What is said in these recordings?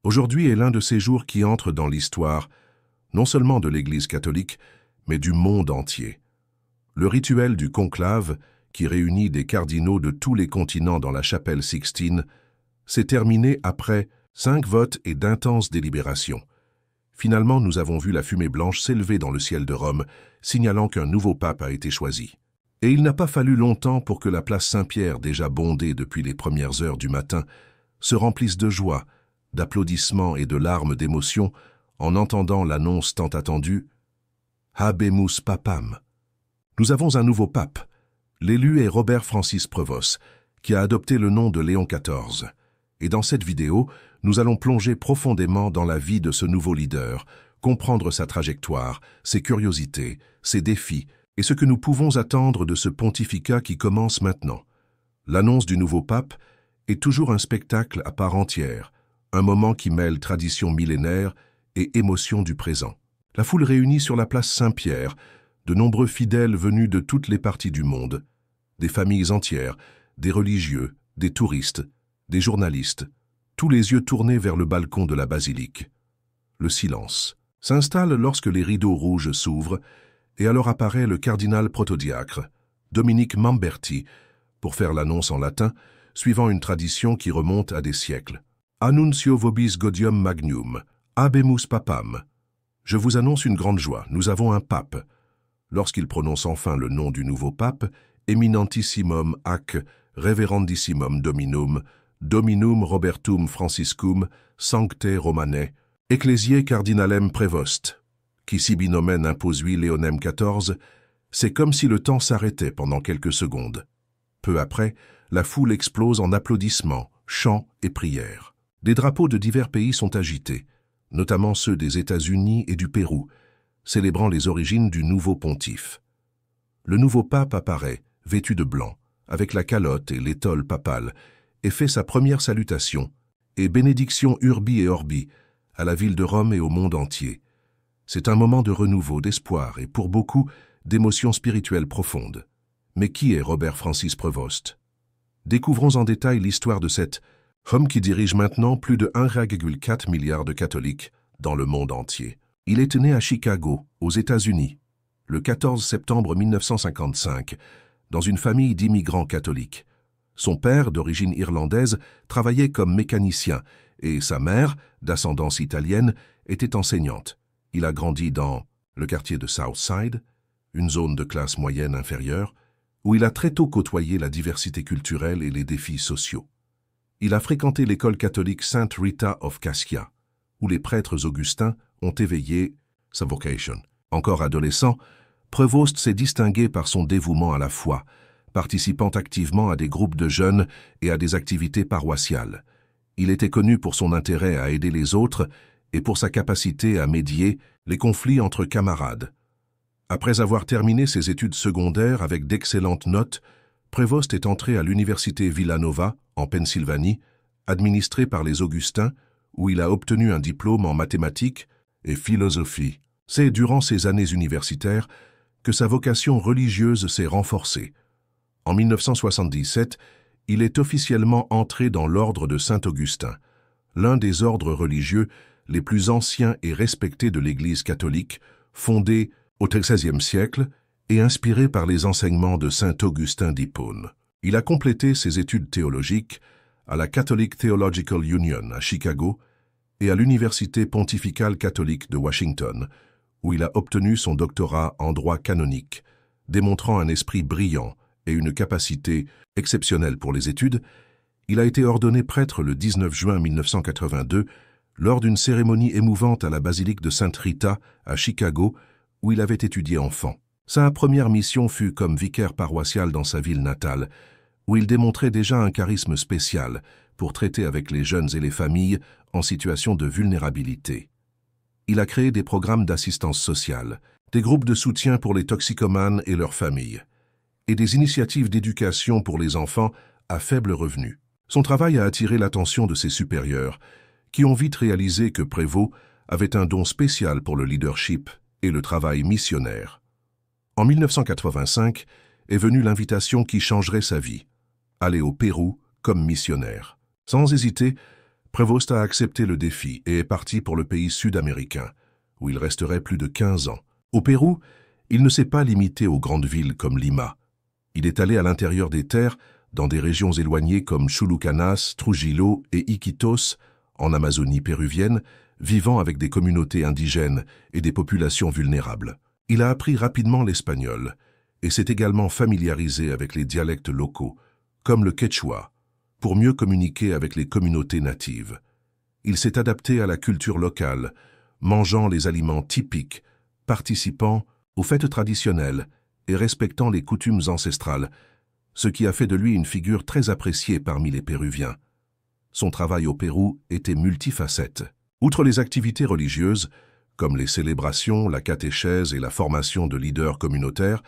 Aujourd'hui est l'un de ces jours qui entrent dans l'histoire, non seulement de l'Église catholique, mais du monde entier. Le rituel du conclave, qui réunit des cardinaux de tous les continents dans la chapelle Sixtine, s'est terminé après 5 votes et d'intenses délibérations. Finalement, nous avons vu la fumée blanche s'élever dans le ciel de Rome, signalant qu'un nouveau pape a été choisi. Et il n'a pas fallu longtemps pour que la place Saint-Pierre, déjà bondée depuis les premières heures du matin, se remplisse de joie, d'applaudissements et de larmes d'émotion en entendant l'annonce tant attendue « Habemus Papam ». Nous avons un nouveau pape. L'élu est Robert Francis Prevost, qui a adopté le nom de Léon XIV. Et dans cette vidéo, nous allons plonger profondément dans la vie de ce nouveau leader, comprendre sa trajectoire, ses curiosités, ses défis et ce que nous pouvons attendre de ce pontificat qui commence maintenant. L'annonce du nouveau pape est toujours un spectacle à part entière, un moment qui mêle tradition millénaire et émotion du présent. La foule réunie sur la place Saint-Pierre, de nombreux fidèles venus de toutes les parties du monde, des familles entières, des religieux, des touristes, des journalistes, tous les yeux tournés vers le balcon de la basilique. Le silence s'installe lorsque les rideaux rouges s'ouvrent et alors apparaît le cardinal protodiacre, Dominique Mamberti, pour faire l'annonce en latin, suivant une tradition qui remonte à des siècles. Annuncio vobis gaudium magnum, habemus papam. Je vous annonce une grande joie, nous avons un pape. Lorsqu'il prononce enfin le nom du nouveau pape, eminentissimum ac reverendissimum dominum, dominum Robertum Franciscum, sancte Romanae, ecclesiae cardinalem Prevost, qui sibi nomen imposui Léonem XIV, c'est comme si le temps s'arrêtait pendant quelques secondes. Peu après, la foule explose en applaudissements, chants et prières. Des drapeaux de divers pays sont agités, notamment ceux des États-Unis et du Pérou, célébrant les origines du nouveau pontife. Le nouveau pape apparaît, vêtu de blanc, avec la calotte et l'étole papale, et fait sa première salutation, et bénédiction urbi et orbi, à la ville de Rome et au monde entier. C'est un moment de renouveau, d'espoir et, pour beaucoup, d'émotions spirituelles profondes. Mais qui est Robert Francis Prevost? Découvrons en détail l'histoire de cet homme qui dirige maintenant plus de 1,4 milliard de catholiques dans le monde entier. Il est né à Chicago, aux États-Unis, le 14 septembre 1955, dans une famille d'immigrants catholiques. Son père, d'origine irlandaise, travaillait comme mécanicien et sa mère, d'ascendance italienne, était enseignante. Il a grandi dans le quartier de Southside, une zone de classe moyenne inférieure, où il a très tôt côtoyé la diversité culturelle et les défis sociaux. Il a fréquenté l'école catholique Sainte Rita of Cascia, où les prêtres augustins ont éveillé sa vocation. Encore adolescent, Prevost s'est distingué par son dévouement à la foi, participant activement à des groupes de jeunes et à des activités paroissiales. Il était connu pour son intérêt à aider les autres et pour sa capacité à médier les conflits entre camarades. Après avoir terminé ses études secondaires avec d'excellentes notes, Prevost est entré à l'université Villanova, en Pennsylvanie, administrée par les Augustins, où il a obtenu un diplôme en mathématiques et philosophie. C'est durant ces années universitaires que sa vocation religieuse s'est renforcée. En 1977, il est officiellement entré dans l'ordre de Saint-Augustin, l'un des ordres religieux les plus anciens et respectés de l'Église catholique, fondé au XVIe siècle et inspiré par les enseignements de saint Augustin d'Hippone. Il a complété ses études théologiques à la Catholic Theological Union à Chicago et à l'Université pontificale catholique de Washington, où il a obtenu son doctorat en droit canonique, démontrant un esprit brillant et une capacité exceptionnelle pour les études. Il a été ordonné prêtre le 19 juin 1982 lors d'une cérémonie émouvante à la basilique de Sainte Rita à Chicago, où il avait étudié enfant. Sa première mission fut comme vicaire paroissial dans sa ville natale, où il démontrait déjà un charisme spécial pour traiter avec les jeunes et les familles en situation de vulnérabilité. Il a créé des programmes d'assistance sociale, des groupes de soutien pour les toxicomanes et leurs familles, et des initiatives d'éducation pour les enfants à faible revenu. Son travail a attiré l'attention de ses supérieurs, qui ont vite réalisé que Prévost avait un don spécial pour le leadership et le travail missionnaire. En 1985 est venue l'invitation qui changerait sa vie, aller au Pérou comme missionnaire. Sans hésiter, Prevost a accepté le défi et est parti pour le pays sud-américain, où il resterait plus de 15 ans. Au Pérou, il ne s'est pas limité aux grandes villes comme Lima. Il est allé à l'intérieur des terres, dans des régions éloignées comme Chulucanas, Trujillo et Iquitos, en Amazonie péruvienne, vivant avec des communautés indigènes et des populations vulnérables. Il a appris rapidement l'espagnol et s'est également familiarisé avec les dialectes locaux, comme le quechua, pour mieux communiquer avec les communautés natives. Il s'est adapté à la culture locale, mangeant les aliments typiques, participant aux fêtes traditionnelles et respectant les coutumes ancestrales, ce qui a fait de lui une figure très appréciée parmi les Péruviens. Son travail au Pérou était multifacette. Outre les activités religieuses, comme les célébrations, la catéchèse et la formation de leaders communautaires,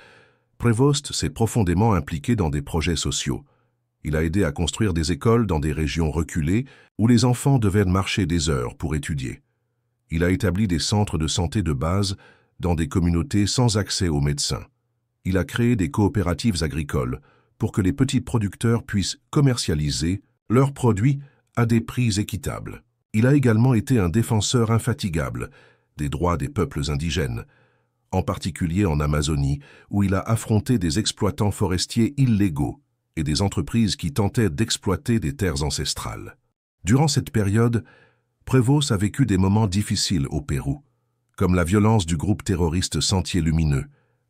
Prevost s'est profondément impliqué dans des projets sociaux. Il a aidé à construire des écoles dans des régions reculées où les enfants devaient marcher des heures pour étudier. Il a établi des centres de santé de base dans des communautés sans accès aux médecins. Il a créé des coopératives agricoles pour que les petits producteurs puissent commercialiser leurs produits à des prix équitables. Il a également été un défenseur infatigable des droits des peuples indigènes, en particulier en Amazonie, où il a affronté des exploitants forestiers illégaux et des entreprises qui tentaient d'exploiter des terres ancestrales. Durant cette période, Prevost a vécu des moments difficiles au Pérou, comme la violence du groupe terroriste Sentier Lumineux,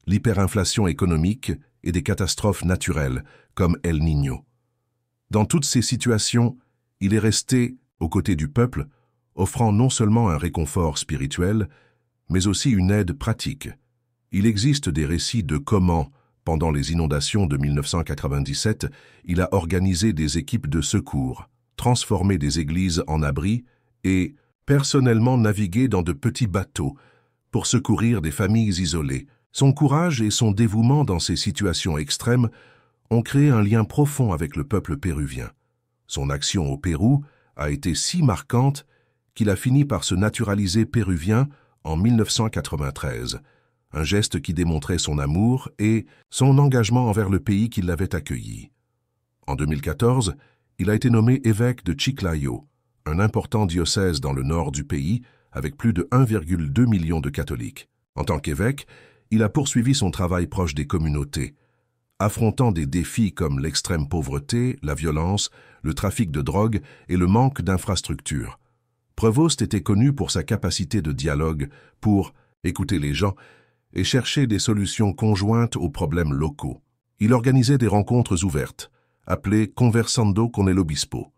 l'hyperinflation économique et des catastrophes naturelles, comme El Niño. Dans toutes ces situations, il est resté aux côtés du peuple, offrant non seulement un réconfort spirituel, mais aussi une aide pratique. Il existe des récits de comment, pendant les inondations de 1997, il a organisé des équipes de secours, transformé des églises en abris et personnellement navigué dans de petits bateaux pour secourir des familles isolées. Son courage et son dévouement dans ces situations extrêmes ont créé un lien profond avec le peuple péruvien. Son action au Pérou a été si marquante qu'il a fini par se naturaliser péruvien en 1993, un geste qui démontrait son amour et son engagement envers le pays qui l'avait accueilli. En 2014, il a été nommé évêque de Chiclayo, un important diocèse dans le nord du pays avec plus de 1,2 million de catholiques. En tant qu'évêque, il a poursuivi son travail proche des communautés, affrontant des défis comme l'extrême pauvreté, la violence, le trafic de drogue et le manque d'infrastructures. Prevost était connu pour sa capacité de dialogue, pour écouter les gens et chercher des solutions conjointes aux problèmes locaux. Il organisait des rencontres ouvertes, appelées Conversando con el Obispo,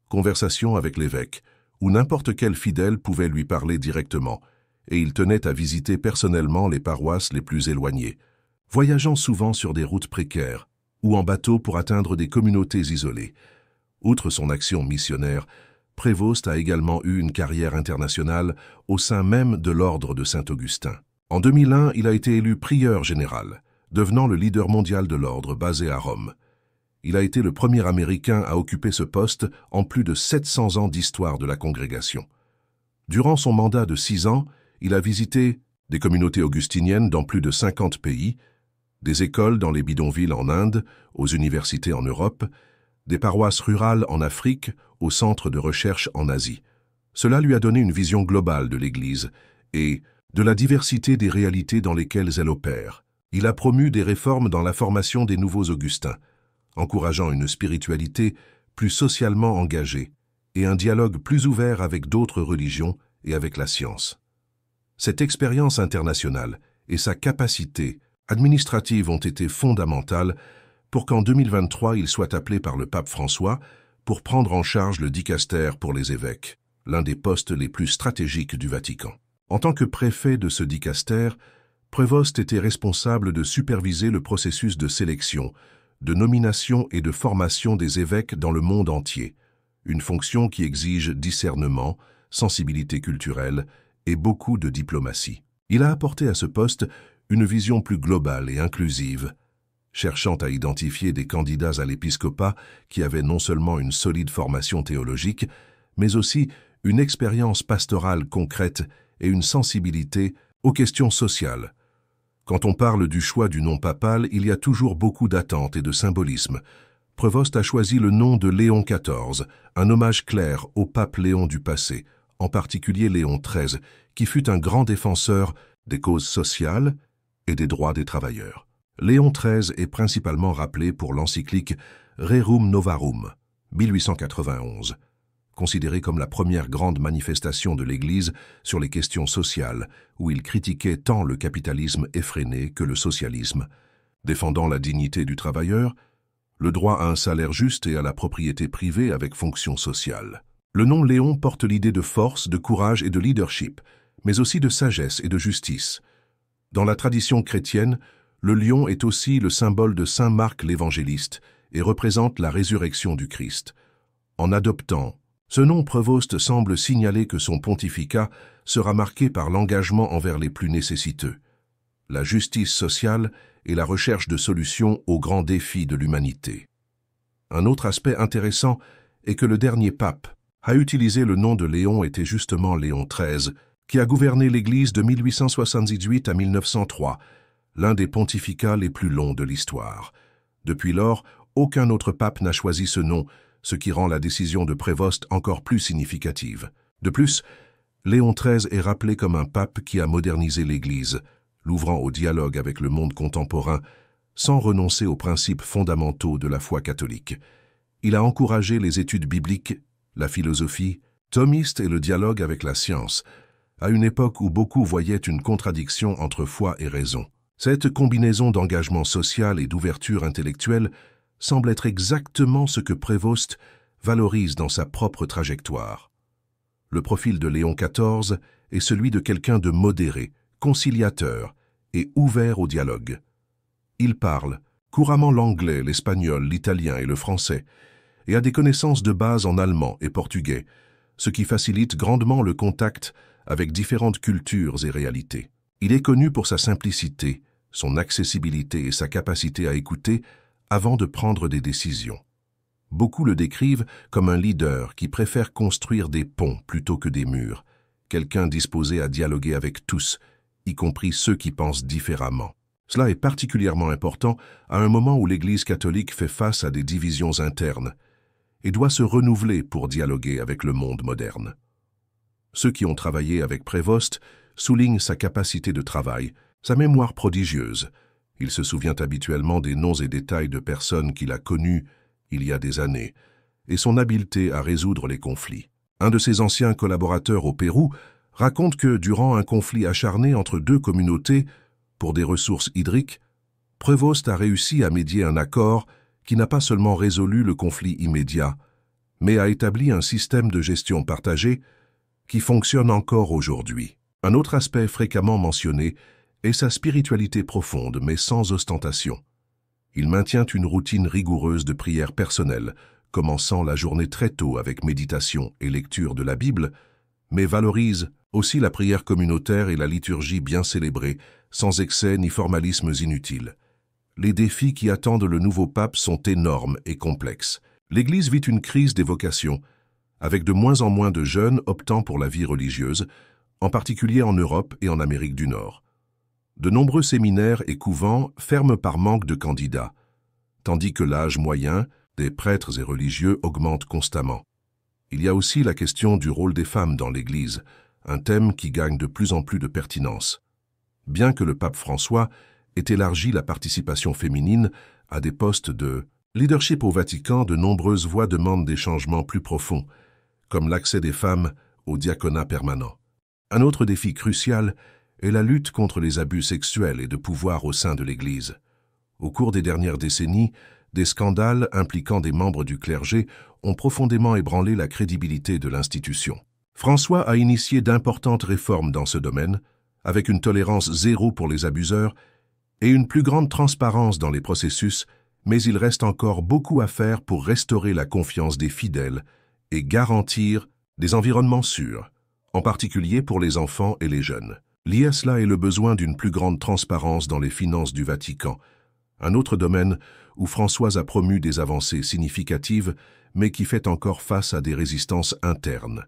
conversation avec l'évêque, où n'importe quel fidèle pouvait lui parler directement, et il tenait à visiter personnellement les paroisses les plus éloignées, voyageant souvent sur des routes précaires ou en bateau pour atteindre des communautés isolées. Outre son action missionnaire, Prevost a également eu une carrière internationale au sein même de l'ordre de Saint-Augustin. En 2001, il a été élu prieur général, devenant le leader mondial de l'ordre basé à Rome. Il a été le premier Américain à occuper ce poste en plus de 700 ans d'histoire de la congrégation. Durant son mandat de 6 ans, il a visité des communautés augustiniennes dans plus de 50 pays, des écoles dans les bidonvilles en Inde, aux universités en Europe, des paroisses rurales en Afrique, au centre de recherche en Asie. Cela lui a donné une vision globale de l'Église et de la diversité des réalités dans lesquelles elle opère. Il a promu des réformes dans la formation des nouveaux Augustins, encourageant une spiritualité plus socialement engagée et un dialogue plus ouvert avec d'autres religions et avec la science. Cette expérience internationale et sa capacité administrative ont été fondamentales pour qu'en 2023 il soit appelé par le pape François pour prendre en charge le dicastère pour les évêques, l'un des postes les plus stratégiques du Vatican. En tant que préfet de ce dicastère, Prevost était responsable de superviser le processus de sélection, de nomination et de formation des évêques dans le monde entier, une fonction qui exige discernement, sensibilité culturelle et beaucoup de diplomatie. Il a apporté à ce poste une vision plus globale et inclusive, cherchant à identifier des candidats à l'épiscopat qui avaient non seulement une solide formation théologique, mais aussi une expérience pastorale concrète et une sensibilité aux questions sociales. Quand on parle du choix du nom papal, il y a toujours beaucoup d'attentes et de symbolisme. Prévost a choisi le nom de Léon XIV, un hommage clair au pape Léon du passé, en particulier Léon XIII, qui fut un grand défenseur des causes sociales et des droits des travailleurs. Léon XIII est principalement rappelé pour l'encyclique Rerum Novarum, 1891, considérée comme la première grande manifestation de l'Église sur les questions sociales, où il critiquait tant le capitalisme effréné que le socialisme, défendant la dignité du travailleur, le droit à un salaire juste et à la propriété privée avec fonction sociale. Le nom Léon porte l'idée de force, de courage et de leadership, mais aussi de sagesse et de justice. Dans la tradition chrétienne, le lion est aussi le symbole de saint Marc l'évangéliste et représente la résurrection du Christ. En adoptant ce nom, Prévost semble signaler que son pontificat sera marqué par l'engagement envers les plus nécessiteux, la justice sociale et la recherche de solutions aux grands défis de l'humanité. Un autre aspect intéressant est que le dernier pape a utilisé le nom de Léon était justement Léon XIII, qui a gouverné l'Église de 1878 à 1903, l'un des pontificats les plus longs de l'histoire. Depuis lors, aucun autre pape n'a choisi ce nom, ce qui rend la décision de Prévost encore plus significative. De plus, Léon XIII est rappelé comme un pape qui a modernisé l'Église, l'ouvrant au dialogue avec le monde contemporain, sans renoncer aux principes fondamentaux de la foi catholique. Il a encouragé les études bibliques, la philosophie, thomiste et le dialogue avec la science, à une époque où beaucoup voyaient une contradiction entre foi et raison. Cette combinaison d'engagement social et d'ouverture intellectuelle semble être exactement ce que Prévost valorise dans sa propre trajectoire. Le profil de Léon XIV est celui de quelqu'un de modéré, conciliateur et ouvert au dialogue. Il parle couramment l'anglais, l'espagnol, l'italien et le français, et a des connaissances de base en allemand et portugais, ce qui facilite grandement le contact avec différentes cultures et réalités. Il est connu pour sa simplicité, son accessibilité et sa capacité à écouter avant de prendre des décisions. Beaucoup le décrivent comme un leader qui préfère construire des ponts plutôt que des murs, quelqu'un disposé à dialoguer avec tous, y compris ceux qui pensent différemment. Cela est particulièrement important à un moment où l'Église catholique fait face à des divisions internes et doit se renouveler pour dialoguer avec le monde moderne. Ceux qui ont travaillé avec Prévost soulignent sa capacité de travail, sa mémoire prodigieuse. Il se souvient habituellement des noms et détails de personnes qu'il a connues il y a des années, et son habileté à résoudre les conflits. Un de ses anciens collaborateurs au Pérou raconte que, durant un conflit acharné entre deux communautés pour des ressources hydriques, Prévost a réussi à médier un accord qui n'a pas seulement résolu le conflit immédiat, mais a établi un système de gestion partagée qui fonctionne encore aujourd'hui. Un autre aspect fréquemment mentionné est sa spiritualité profonde, mais sans ostentation. Il maintient une routine rigoureuse de prière personnelle, commençant la journée très tôt avec méditation et lecture de la Bible, mais valorise aussi la prière communautaire et la liturgie bien célébrée, sans excès ni formalismes inutiles. Les défis qui attendent le nouveau pape sont énormes et complexes. L'Église vit une crise des vocations, avec de moins en moins de jeunes optant pour la vie religieuse, en particulier en Europe et en Amérique du Nord. De nombreux séminaires et couvents ferment par manque de candidats, tandis que l'âge moyen des prêtres et religieux augmente constamment. Il y a aussi la question du rôle des femmes dans l'Église, un thème qui gagne de plus en plus de pertinence. Bien que le pape François ait élargi la participation féminine à des postes de leadership au Vatican, de nombreuses voix demandent des changements plus profonds, comme l'accès des femmes au diaconat permanent. Un autre défi crucial est la lutte contre les abus sexuels et de pouvoir au sein de l'Église. Au cours des dernières décennies, des scandales impliquant des membres du clergé ont profondément ébranlé la crédibilité de l'institution. François a initié d'importantes réformes dans ce domaine, avec une tolérance zéro pour les abuseurs et une plus grande transparence dans les processus, mais il reste encore beaucoup à faire pour restaurer la confiance des fidèles et garantir des environnements sûrs, en particulier pour les enfants et les jeunes. Lié à cela est le besoin d'une plus grande transparence dans les finances du Vatican, un autre domaine où François a promu des avancées significatives, mais qui fait encore face à des résistances internes.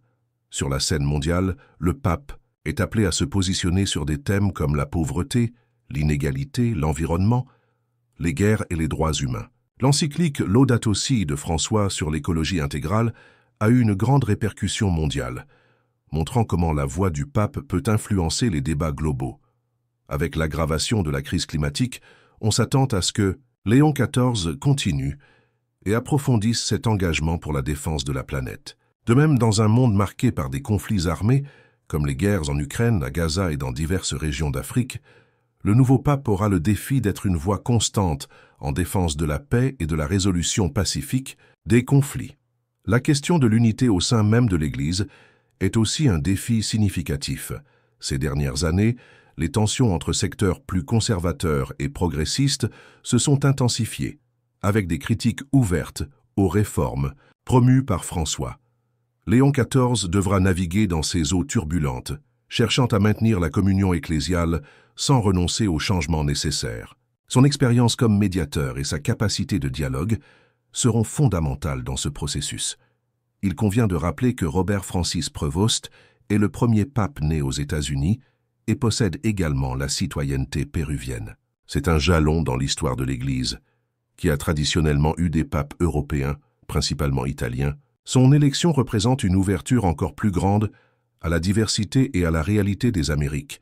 Sur la scène mondiale, le pape est appelé à se positionner sur des thèmes comme la pauvreté, l'inégalité, l'environnement, les guerres et les droits humains. L'encyclique Laudato Si de François sur l'écologie intégrale a eu une grande répercussion mondiale, montrant comment la voix du pape peut influencer les débats globaux. Avec l'aggravation de la crise climatique, on s'attend à ce que Léon XIV continue et approfondisse cet engagement pour la défense de la planète. De même, dans un monde marqué par des conflits armés, comme les guerres en Ukraine, à Gaza et dans diverses régions d'Afrique, le nouveau pape aura le défi d'être une voix constante en défense de la paix et de la résolution pacifique des conflits. La question de l'unité au sein même de l'Église est aussi un défi significatif. Ces dernières années, les tensions entre secteurs plus conservateurs et progressistes se sont intensifiées, avec des critiques ouvertes aux réformes promues par François. Léon XIV devra naviguer dans ces eaux turbulentes, cherchant à maintenir la communion ecclésiale sans renoncer aux changements nécessaires. Son expérience comme médiateur et sa capacité de dialogue seront fondamentales dans ce processus. Il convient de rappeler que Robert Francis Prevost est le premier pape né aux États-Unis et possède également la citoyenneté péruvienne. C'est un jalon dans l'histoire de l'Église, qui a traditionnellement eu des papes européens, principalement italiens. Son élection représente une ouverture encore plus grande à la diversité et à la réalité des Amériques,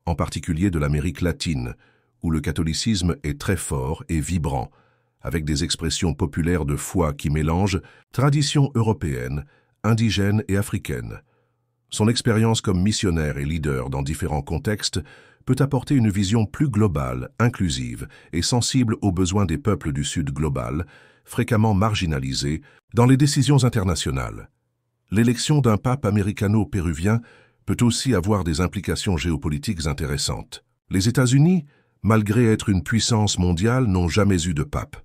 en particulier de l'Amérique latine, où le catholicisme est très fort et vibrant, avec des expressions populaires de foi qui mélangent traditions européennes, indigènes et africaines. Son expérience comme missionnaire et leader dans différents contextes peut apporter une vision plus globale, inclusive et sensible aux besoins des peuples du Sud global, fréquemment marginalisés dans les décisions internationales. L'élection d'un pape américano-péruvien peut aussi avoir des implications géopolitiques intéressantes. Les États-Unis, malgré être une puissance mondiale, n'ont jamais eu de pape.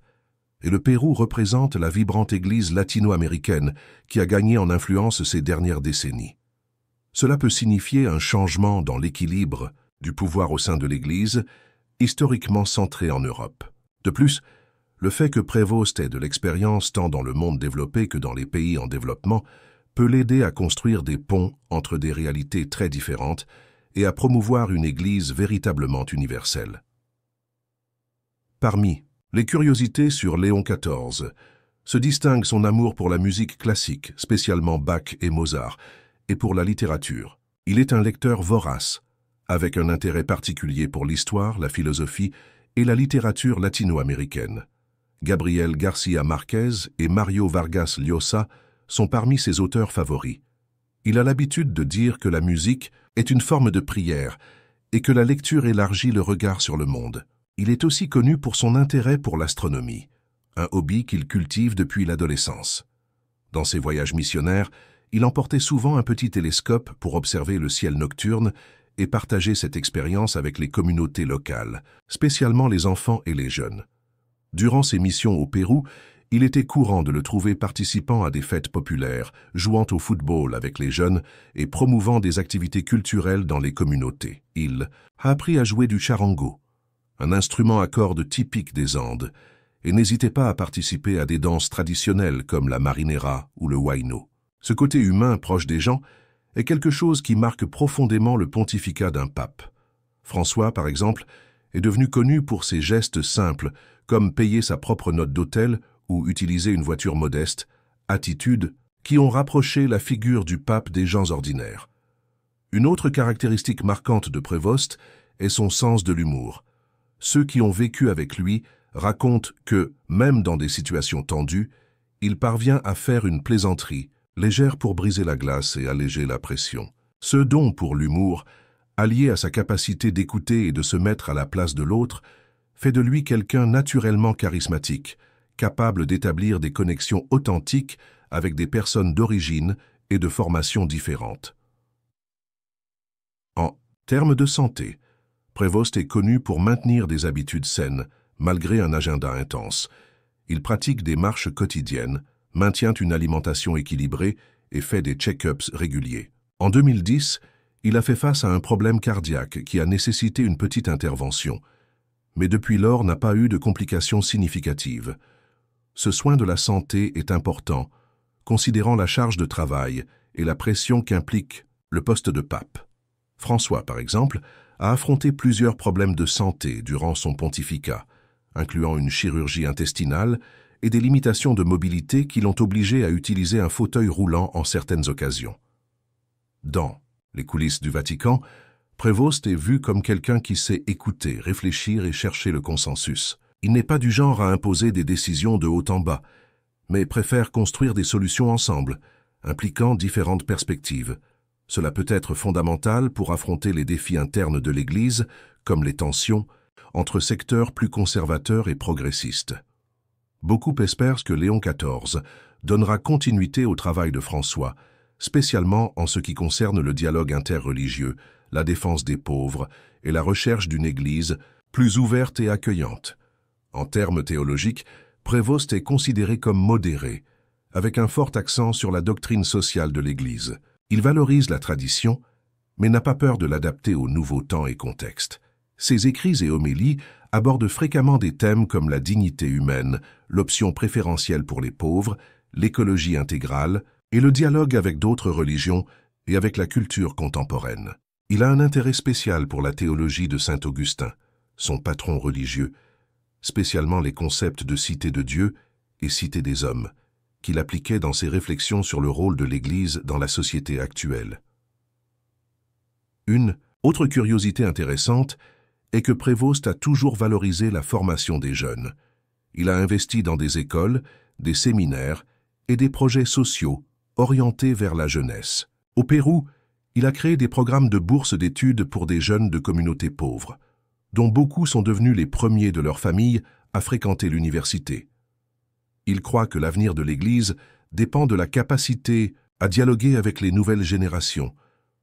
Et le Pérou représente la vibrante Église latino-américaine qui a gagné en influence ces dernières décennies. Cela peut signifier un changement dans l'équilibre du pouvoir au sein de l'Église, historiquement centré en Europe. De plus, le fait que Prévost ait de l'expérience tant dans le monde développé que dans les pays en développement peut l'aider à construire des ponts entre des réalités très différentes et à promouvoir une Église véritablement universelle. Parmi les curiosités sur Léon XIV se distingue son amour pour la musique classique, spécialement Bach et Mozart, et pour la littérature. Il est un lecteur vorace, avec un intérêt particulier pour l'histoire, la philosophie et la littérature latino-américaine. Gabriel García Márquez et Mario Vargas Llosa sont parmi ses auteurs favoris. Il a l'habitude de dire que la musique est une forme de prière et que la lecture élargit le regard sur le monde. Il est aussi connu pour son intérêt pour l'astronomie, un hobby qu'il cultive depuis l'adolescence. Dans ses voyages missionnaires, il emportait souvent un petit télescope pour observer le ciel nocturne et partager cette expérience avec les communautés locales, spécialement les enfants et les jeunes. Durant ses missions au Pérou, il était courant de le trouver participant à des fêtes populaires, jouant au football avec les jeunes et promouvant des activités culturelles dans les communautés. Il a appris à jouer du charango, un instrument à cordes typique des Andes, et n'hésitait pas à participer à des danses traditionnelles comme la marinera ou le huayno. Ce côté humain proche des gens est quelque chose qui marque profondément le pontificat d'un pape. François, par exemple, est devenu connu pour ses gestes simples, comme payer sa propre note d'hôtel ou utiliser une voiture modeste, attitudes qui ont rapproché la figure du pape des gens ordinaires. Une autre caractéristique marquante de Prévost est son sens de l'humour. Ceux qui ont vécu avec lui racontent que, même dans des situations tendues, il parvient à faire une plaisanterie, légère pour briser la glace et alléger la pression. Ce don pour l'humour, allié à sa capacité d'écouter et de se mettre à la place de l'autre, fait de lui quelqu'un naturellement charismatique, capable d'établir des connexions authentiques avec des personnes d'origine et de formation différentes. En termes de santé, Prévost est connu pour maintenir des habitudes saines, malgré un agenda intense. Il pratique des marches quotidiennes, maintient une alimentation équilibrée et fait des check-ups réguliers. En 2010, il a fait face à un problème cardiaque qui a nécessité une petite intervention, mais depuis lors n'a pas eu de complications significatives. Ce soin de la santé est important, considérant la charge de travail et la pression qu'implique le poste de pape. François, par exemple, a affronté plusieurs problèmes de santé durant son pontificat, incluant une chirurgie intestinale et des limitations de mobilité qui l'ont obligé à utiliser un fauteuil roulant en certaines occasions. Dans les coulisses du Vatican, Prévost est vu comme quelqu'un qui sait écouter, réfléchir et chercher le consensus. Il n'est pas du genre à imposer des décisions de haut en bas, mais préfère construire des solutions ensemble, impliquant différentes perspectives. Cela peut être fondamental pour affronter les défis internes de l'Église, comme les tensions entre secteurs plus conservateurs et progressistes. Beaucoup espèrent que Léon XIV donnera continuité au travail de François, spécialement en ce qui concerne le dialogue interreligieux, la défense des pauvres et la recherche d'une Église plus ouverte et accueillante. En termes théologiques, Prévost est considéré comme modéré, avec un fort accent sur la doctrine sociale de l'Église. Il valorise la tradition, mais n'a pas peur de l'adapter aux nouveaux temps et contextes. Ses écrits et homélies abordent fréquemment des thèmes comme la dignité humaine, l'option préférentielle pour les pauvres, l'écologie intégrale et le dialogue avec d'autres religions et avec la culture contemporaine. Il a un intérêt spécial pour la théologie de saint Augustin, son patron religieux, spécialement les concepts de cité de Dieu et cité des hommes, qu'il appliquait dans ses réflexions sur le rôle de l'Église dans la société actuelle. Une autre curiosité intéressante est que Prévost a toujours valorisé la formation des jeunes. Il a investi dans des écoles, des séminaires et des projets sociaux orientés vers la jeunesse. Au Pérou, il a créé des programmes de bourses d'études pour des jeunes de communautés pauvres, dont beaucoup sont devenus les premiers de leur famille à fréquenter l'université. Il croit que l'avenir de l'Église dépend de la capacité à dialoguer avec les nouvelles générations,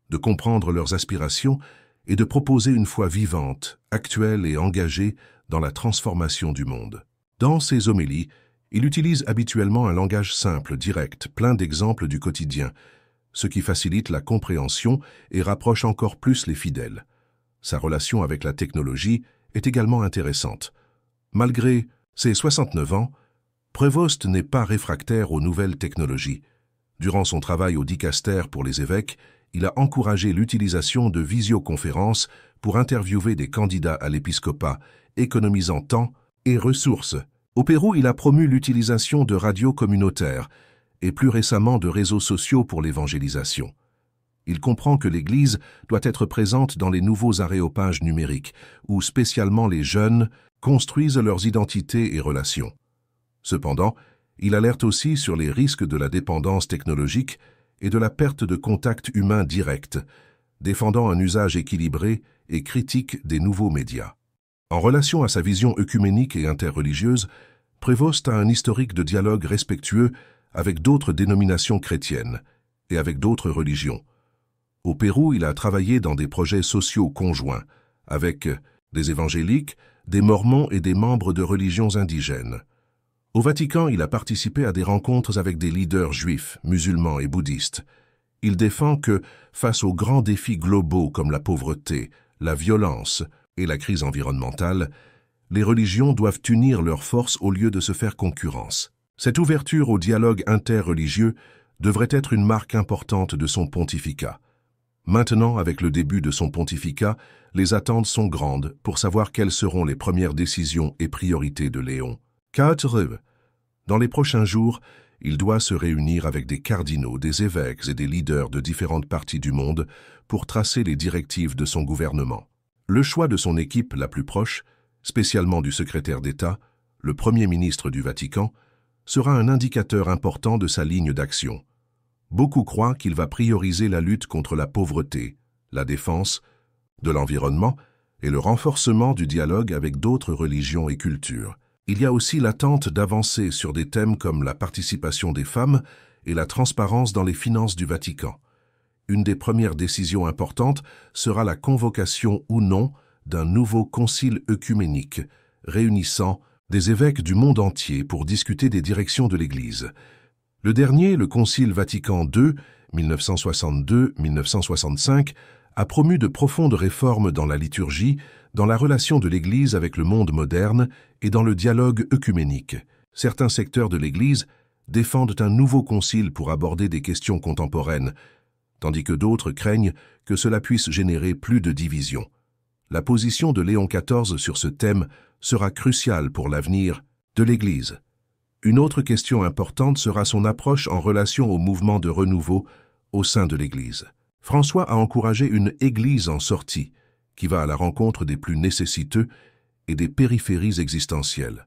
de comprendre leurs aspirations et de proposer une foi vivante, actuelle et engagée dans la transformation du monde. Dans ses homélies, il utilise habituellement un langage simple, direct, plein d'exemples du quotidien, ce qui facilite la compréhension et rapproche encore plus les fidèles. Sa relation avec la technologie est également intéressante. Malgré ses 69 ans, Prévost n'est pas réfractaire aux nouvelles technologies. Durant son travail au dicaster pour les évêques, il a encouragé l'utilisation de visioconférences pour interviewer des candidats à l'épiscopat, économisant temps et ressources. Au Pérou, il a promu l'utilisation de radios communautaires et plus récemment de réseaux sociaux pour l'évangélisation. Il comprend que l'Église doit être présente dans les nouveaux aréopages numériques, où spécialement les jeunes construisent leurs identités et relations. Cependant, il alerte aussi sur les risques de la dépendance technologique et de la perte de contact humain direct, défendant un usage équilibré et critique des nouveaux médias. En relation à sa vision œcuménique et interreligieuse, Prévost a un historique de dialogue respectueux avec d'autres dénominations chrétiennes et avec d'autres religions. Au Pérou, il a travaillé dans des projets sociaux conjoints avec des évangéliques, des mormons et des membres de religions indigènes. Au Vatican, il a participé à des rencontres avec des leaders juifs, musulmans et bouddhistes. Il défend que, face aux grands défis globaux comme la pauvreté, la violence et la crise environnementale, les religions doivent unir leurs forces au lieu de se faire concurrence. Cette ouverture au dialogue interreligieux devrait être une marque importante de son pontificat. Maintenant, avec le début de son pontificat, les attentes sont grandes pour savoir quelles seront les premières décisions et priorités de Léon. Dans les prochains jours, il doit se réunir avec des cardinaux, des évêques et des leaders de différentes parties du monde pour tracer les directives de son gouvernement. Le choix de son équipe la plus proche, spécialement du secrétaire d'État, le Premier ministre du Vatican, sera un indicateur important de sa ligne d'action. Beaucoup croient qu'il va prioriser la lutte contre la pauvreté, la défense de l'environnement et le renforcement du dialogue avec d'autres religions et cultures. Il y a aussi l'attente d'avancer sur des thèmes comme la participation des femmes et la transparence dans les finances du Vatican. Une des premières décisions importantes sera la convocation ou non d'un nouveau concile œcuménique, réunissant des évêques du monde entier pour discuter des directions de l'Église. Le dernier, le Concile Vatican II, 1962-1965, a promu de profondes réformes dans la liturgie, dans la relation de l'Église avec le monde moderne et dans le dialogue œcuménique. Certains secteurs de l'Église défendent un nouveau concile pour aborder des questions contemporaines, tandis que d'autres craignent que cela puisse générer plus de divisions. La position de Léon XIV sur ce thème sera crucial pour l'avenir de l'Église. Une autre question importante sera son approche en relation au mouvement de renouveau au sein de l'Église. François a encouragé une Église en sortie, qui va à la rencontre des plus nécessiteux et des périphéries existentielles.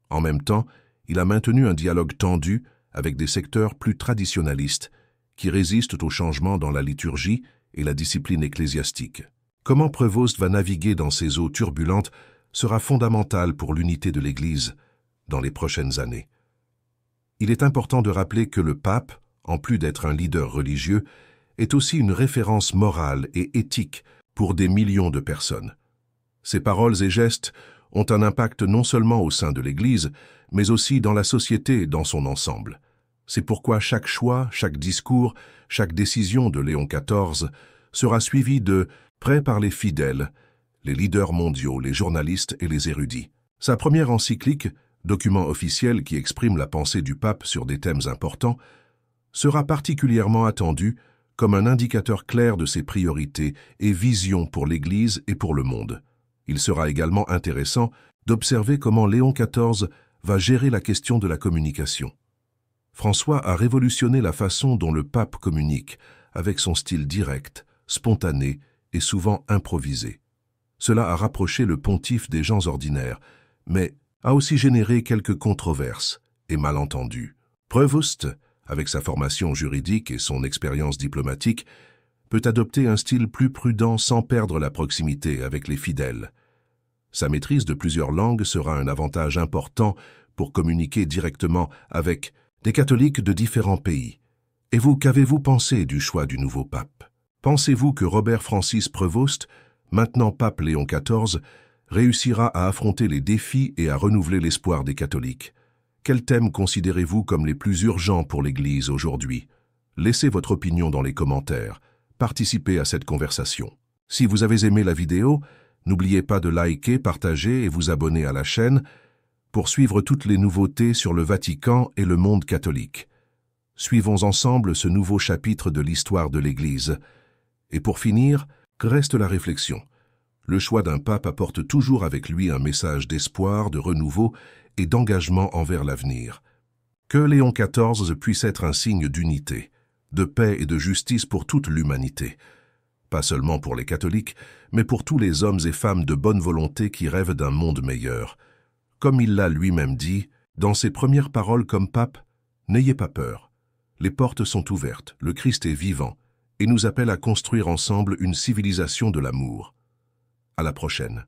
En même temps, il a maintenu un dialogue tendu avec des secteurs plus traditionnalistes, qui résistent au changement dans la liturgie et la discipline ecclésiastique. Comment Prévost va naviguer dans ces eaux turbulentes sera fondamental pour l'unité de l'Église dans les prochaines années. Il est important de rappeler que le pape, en plus d'être un leader religieux, est aussi une référence morale et éthique pour des millions de personnes. Ses paroles et gestes ont un impact non seulement au sein de l'Église, mais aussi dans la société dans son ensemble. C'est pourquoi chaque choix, chaque discours, chaque décision de Léon XIV sera suivi de près par les fidèles, les leaders mondiaux, les journalistes et les érudits. Sa première encyclique, document officiel qui exprime la pensée du pape sur des thèmes importants, sera particulièrement attendue comme un indicateur clair de ses priorités et visions pour l'Église et pour le monde. Il sera également intéressant d'observer comment Léon XIV va gérer la question de la communication. François a révolutionné la façon dont le pape communique, avec son style direct, spontané et souvent improvisé. Cela a rapproché le pontife des gens ordinaires, mais a aussi généré quelques controverses et malentendus. Prévost, avec sa formation juridique et son expérience diplomatique, peut adopter un style plus prudent sans perdre la proximité avec les fidèles. Sa maîtrise de plusieurs langues sera un avantage important pour communiquer directement avec des catholiques de différents pays. Et vous, qu'avez-vous pensé du choix du nouveau pape? Pensez-vous que Robert Francis Prévost, maintenant pape Léon XIV, réussira à affronter les défis et à renouveler l'espoir des catholiques? Quels thèmes considérez-vous comme les plus urgents pour l'Église aujourd'hui? Laissez votre opinion dans les commentaires. Participez à cette conversation. Si vous avez aimé la vidéo, n'oubliez pas de liker, partager et vous abonner à la chaîne pour suivre toutes les nouveautés sur le Vatican et le monde catholique. Suivons ensemble ce nouveau chapitre de l'histoire de l'Église. Et pour finir, reste la réflexion. Le choix d'un pape apporte toujours avec lui un message d'espoir, de renouveau et d'engagement envers l'avenir. Que Léon XIV puisse être un signe d'unité, de paix et de justice pour toute l'humanité. Pas seulement pour les catholiques, mais pour tous les hommes et femmes de bonne volonté qui rêvent d'un monde meilleur. Comme il l'a lui-même dit, dans ses premières paroles comme pape, « N'ayez pas peur. Les portes sont ouvertes, le Christ est vivant et nous appelle à construire ensemble une civilisation de l'amour. » À la prochaine.